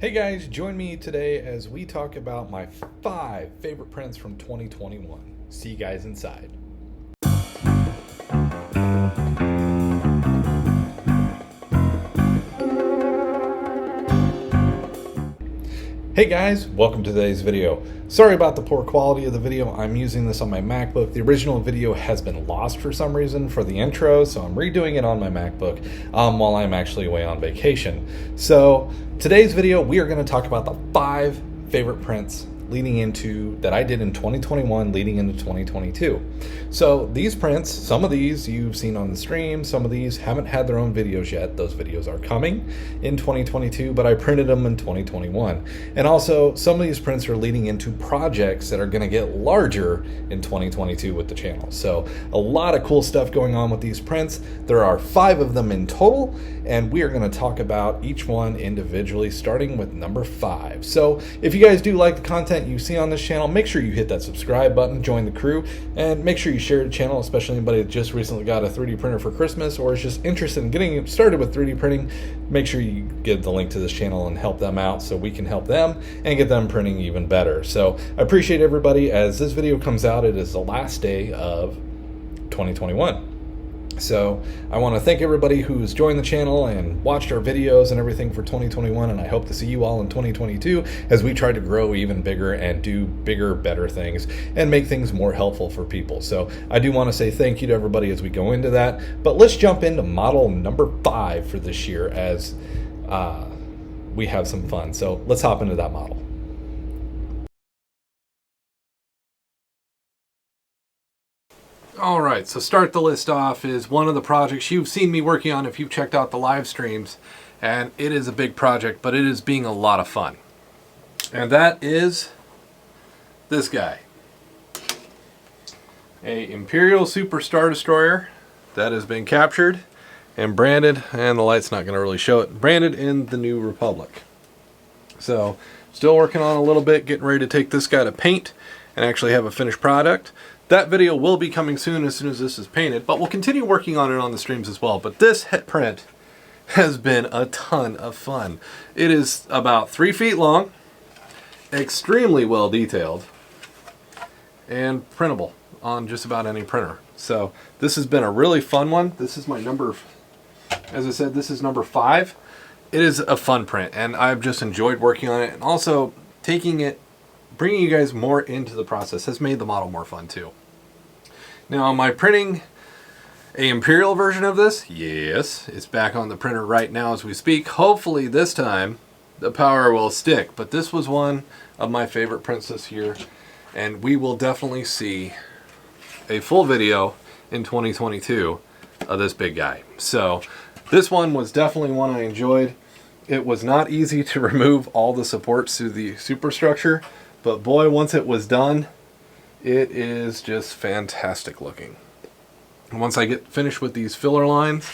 Hey guys, join me today as we talk about my 5 favorite prints from 2021. See you guys inside. Hey guys, welcome to today's video. Sorry about the poor quality of the video. I'm using this on my MacBook. The original video has been lost for some reason for the intro, so I'm redoing it on my MacBook while I'm actually away on vacation. So today's video, we are going to talk about the 5 favorite prints that I did in 2021 leading into 2022. So these prints, some of these you've seen on the stream, some of these haven't had their own videos yet. Those videos are coming in 2022, but I printed them in 2021. And also some of these prints are leading into projects that are going to get larger in 2022 with the channel. So a lot of cool stuff going on with these prints. There are 5 of them in total, and we are going to talk about each one individually, starting with number 5. So if you guys do like the content you see on this channel, make sure you hit that subscribe button, join the crew, and make sure you share the channel, especially anybody that just recently got a 3D printer for Christmas or is just interested in getting started with 3D printing. Make sure you give the link to this channel and help them out so we can help them and get them printing even better. So I appreciate everybody. As this video comes out, it is the last day of 2021. So I want to thank everybody who's joined the channel and watched our videos and everything for 2021, and I hope to see you all in 2022 as we try to grow even bigger and do bigger, better things and make things more helpful for people. So I do want to say thank you to everybody as we go into that, but let's jump into model number 5 for this year as we have some fun. So let's hop into that model. All right, so start the list off is one of the projects you've seen me working on if you've checked out the live streams, and it is a big project, but it is being a lot of fun. And that is this guy. A Imperial Super Star Destroyer that has been captured and branded, and the light's not going to really show it, branded in the New Republic. So still working on a little bit, getting ready to take this guy to paint and actually have a finished product. That video will be coming soon as this is painted, but we'll continue working on it on the streams as well. But this print has been a ton of fun. It is about 3 feet long, extremely well detailed, and printable on just about any printer. So this has been a really fun one. This is my number, as I said, this is number 5. It is a fun print, and I've just enjoyed working on it, and also bringing you guys more into the process has made the model more fun too. Now, am I printing a Imperial version of this? Yes, it's back on the printer right now as we speak. Hopefully this time the power will stick, but this was one of my favorite prints this year, and we will definitely see a full video in 2022 of this big guy. So this one was definitely one I enjoyed. It was not easy to remove all the supports to the superstructure, but boy, once it was done, it is just fantastic looking. And once I get finished with these filler lines,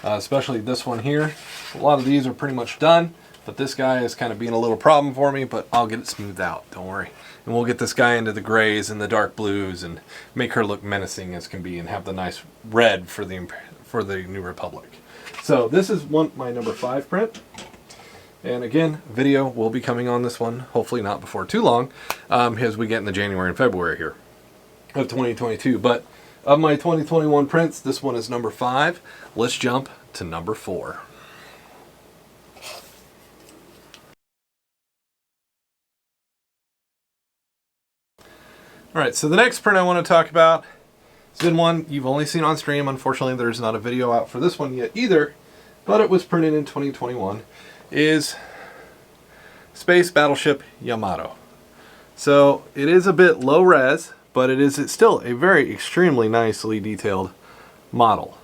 especially this one here, a lot of these are pretty much done, but this guy is kind of being a little problem for me, but I'll get it smoothed out, don't worry. And we'll get this guy into the grays and the dark blues and make her look menacing as can be and have the nice red for the New Republic. So this is my number 5 print. And again, video will be coming on this one, hopefully not before too long, as we get in the January and February here of 2022. But of my 2021 prints, this one is number 5. Let's jump to number 4. All right, so the next print I want to talk about has been one you've only seen on stream. Unfortunately, there's not a video out for this one yet either, but it was printed in 2021. Is Space Battleship Yamato. So it is a bit low res, but it's still a very extremely nicely detailed model.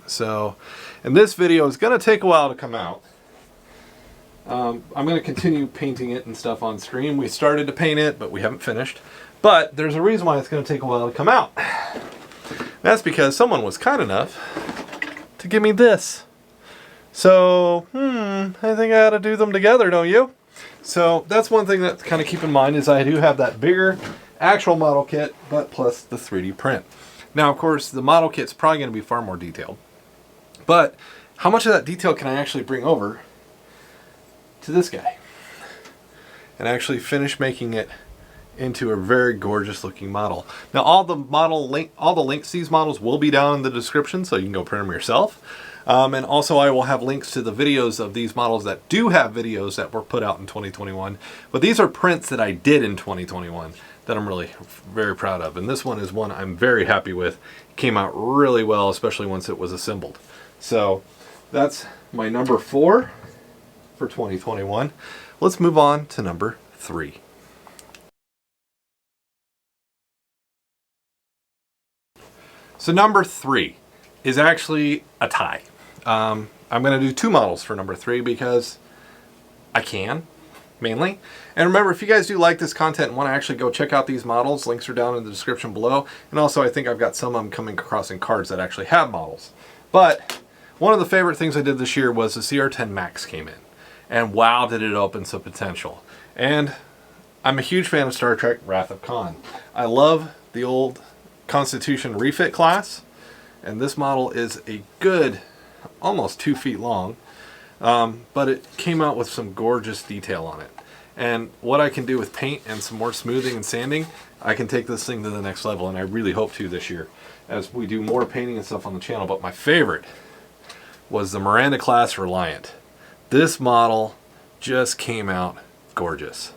So, and this video is going to take a while to come out. I'm going to continue painting it and stuff on stream. We started to paint it, but we haven't finished. But there's a reason why it's going to take a while to come out. That's because someone was kind enough to give me this. So, I think I ought to do them together, don't you? So that's one thing that kind of keep in mind is I do have that bigger actual model kit, but plus the 3D print. Now, of course, the model kit's probably going to be far more detailed. But how much of that detail can I actually bring over to this guy? and actually finish making it into a very gorgeous looking model. Now all the links to these models will be down in the description, so you can go print them yourself. And also I will have links to the videos of these models that do have videos that were put out in 2021. But these are prints that I did in 2021 that I'm really very proud of. And this one is one I'm very happy with. It came out really well, especially once it was assembled. So that's my number 4 for 2021. Let's move on to number 3. So number 3 is actually a tie. I'm going to do 2 models for number 3 because I can, mainly. And remember, if you guys do like this content and want to actually go check out these models, links are down in the description below. And also I think I've got some of them coming across in cards that actually have models. But one of the favorite things I did this year was the CR10 Max came in. And wow, did it open some potential. And I'm a huge fan of Star Trek Wrath of Khan. I love the old Constitution refit class. And this model is a good, almost 2 feet long. But it came out with some gorgeous detail on it. And what I can do with paint and some more smoothing and sanding, I can take this thing to the next level. And I really hope to this year as we do more painting and stuff on the channel. But my favorite was the Miranda class Reliant. This model just came out gorgeous.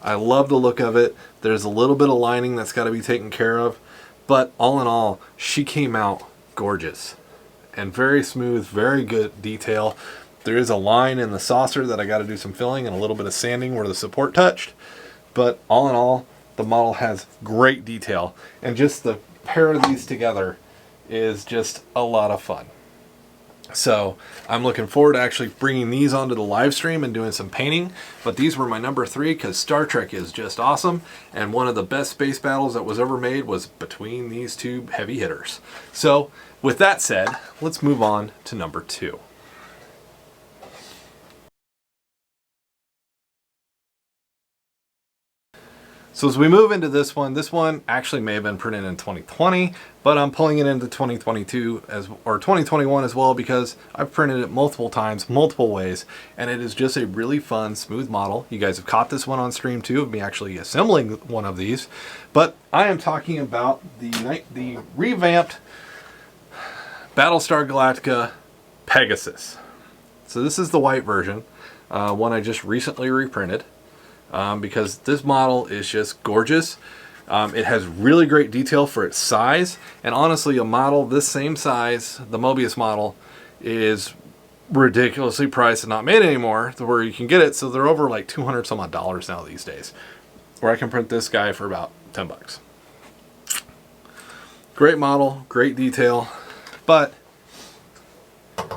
I love the look of it. There's a little bit of lining that's got to be taken care of. But all in all, she came out gorgeous and very smooth, very good detail. There is a line in the saucer that I got to do some filling and a little bit of sanding where the support touched. But all in all, the model has great detail. And just the pair of these together is just a lot of fun. So I'm looking forward to actually bringing these onto the live stream and doing some painting. But these were my number 3 because Star Trek is just awesome. And one of the best space battles that was ever made was between these 2 heavy hitters. So with that said, let's move on to number 2. So as we move into this one actually may have been printed in 2020, but I'm pulling it into 2022 or 2021 as well because I've printed it multiple times, multiple ways, and it is just a really fun, smooth model. You guys have caught this one on stream too of me actually assembling one of these, but I am talking about the revamped Battlestar Galactica Pegasus. So this is the white version, one I just recently reprinted. Because this model is just gorgeous. It has really great detail for its size, and honestly a model this same size, the Mobius model, is ridiculously priced and not made anymore to where you can get it, so they're over like 200 some odd dollars now these days, where I can print this guy for about 10 bucks. Great model, great detail, but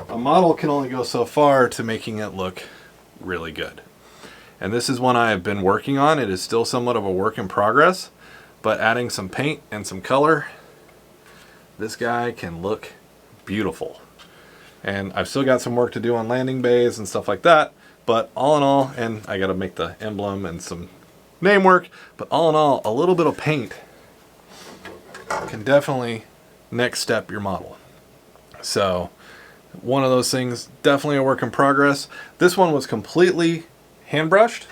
a model can only go so far to making it look really good. And this is one I have been working on. It is still somewhat of a work in progress, but adding some paint and some color, this guy can look beautiful. And I've still got some work to do on landing bays and stuff like that, but all in all, and I got to make the emblem and some name work, but all in all, a little bit of paint can definitely next step your model. So one of those things, definitely a work in progress. This one was completely hand brushed.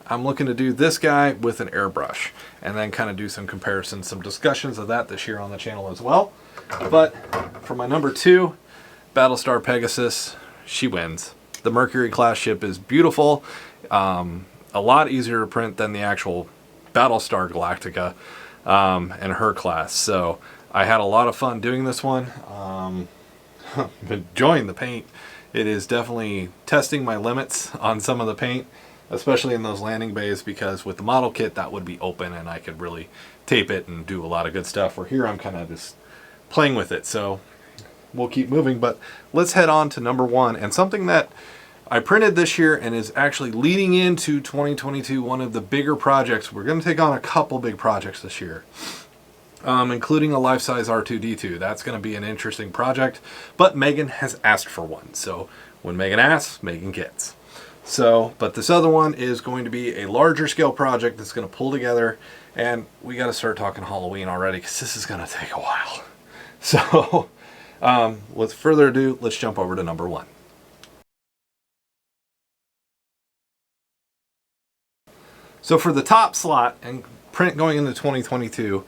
I'm looking to do this guy with an airbrush and then kind of do some comparisons, some discussions of that this year on the channel as well. But for my number 2, Battlestar Pegasus, she wins. The Mercury class ship is beautiful, a lot easier to print than the actual Battlestar Galactica and her class. So I had a lot of fun doing this one. Enjoying the paint. It is definitely testing my limits on some of the paint, especially in those landing bays, because with the model kit that would be open and I could really tape it and do a lot of good stuff, where here I'm kind of just playing with it. So we'll keep moving, but let's head on to number 1, and something that I printed this year and is actually leading into 2022, one of the bigger projects. We're going to take on a couple big projects this year. Including a life-size R2-D2. That's going to be an interesting project, but Megan has asked for one. So when Megan asks, Megan gets. So, but this other one is going to be a larger scale project that's going to pull together, and we got to start talking Halloween already because this is going to take a while. So, with further ado, let's jump over to number 1. So for the top slot and print going into 2022,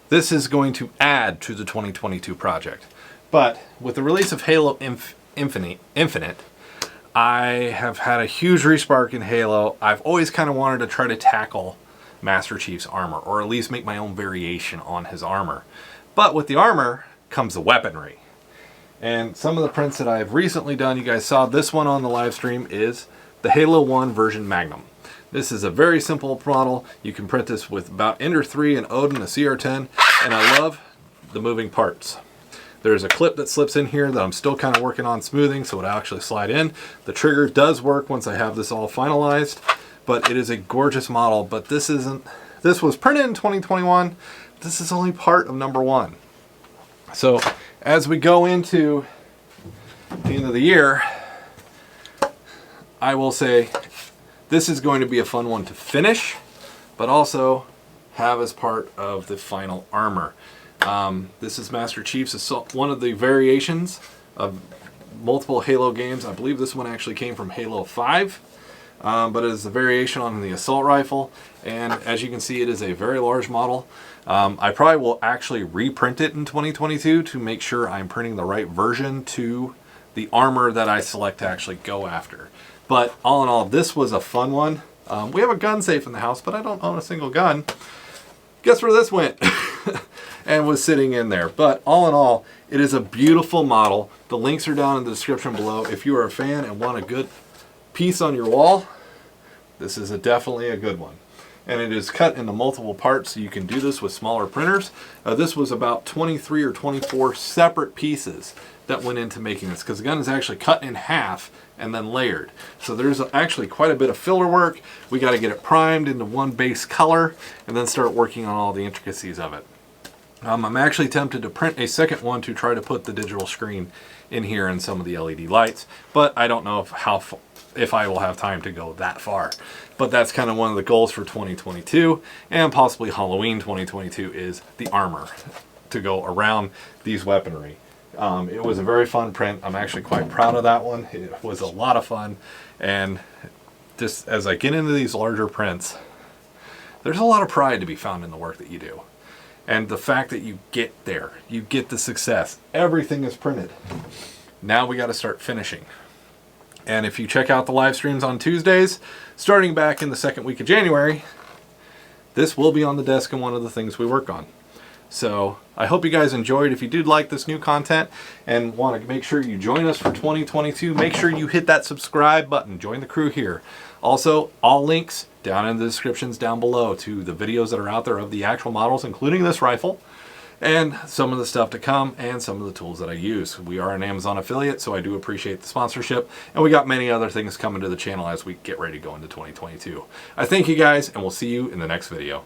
this is going to add to the 2022 project. But with the release of Halo Infinite, I have had a huge respark in Halo. I've always kind of wanted to try to tackle Master Chief's armor, or at least make my own variation on his armor. But with the armor comes the weaponry. And some of the prints that I've recently done, you guys saw this one on the live stream, is the Halo 1 version Magnum. This is a very simple model. You can print this with about Ender 3 and Odin, a CR10, and I love the moving parts. There's a clip that slips in here that I'm still kind of working on smoothing, so it'll actually slide in. The trigger does work once I have this all finalized, but it is a gorgeous model. But this was printed in 2021. This is only part of number 1. So as we go into the end of the year, I will say this is going to be a fun one to finish, but also have as part of the final armor. This is Master Chief's Assault, one of the variations of multiple Halo games. I believe this one actually came from Halo 5, but it is a variation on the assault rifle, and as you can see, it is a very large model. I probably will actually reprint it in 2022 to make sure I'm printing the right version to the armor that I select to actually go after. But all in all, this was a fun one. We have a gun safe in the house, but I don't own a single gun. Guess where this went? And was sitting in there. But all in all, it is a beautiful model. The links are down in the description below. If you are a fan and want a good piece on your wall, this is definitely a good one. And it is cut into multiple parts, so you can do this with smaller printers. This was about 23 or 24 separate pieces that went into making this, because the gun is actually cut in half and then layered. So there's actually quite a bit of filler work. We got to get it primed into one base color and then start working on all the intricacies of it. I'm actually tempted to print a second one to try to put the digital screen in here and some of the LED lights, but I don't know if I will have time to go that far. But that's kind of one of the goals for 2022 and possibly Halloween 2022 is the armor to go around these weaponry. It was a very fun print. I'm actually quite proud of that one. It was a lot of fun, and just as I get into these larger prints, there's a lot of pride to be found in the work that you do. And the fact that you get there, you get the success, everything is printed. Now we got to start finishing. And if you check out the live streams on Tuesdays, starting back in the second week of January, this will be on the desk and one of the things we work on. So I hope you guys enjoyed. If you did like this new content and want to make sure you join us for 2022, make sure you hit that subscribe button. Join the crew here. Also, all links down in the descriptions down below to the videos that are out there of the actual models, including this rifle, and some of the stuff to come, and some of the tools that I use. We are an Amazon affiliate, so I do appreciate the sponsorship, and we got many other things coming to the channel as we get ready to go into 2022. I thank you guys, and we'll see you in the next video.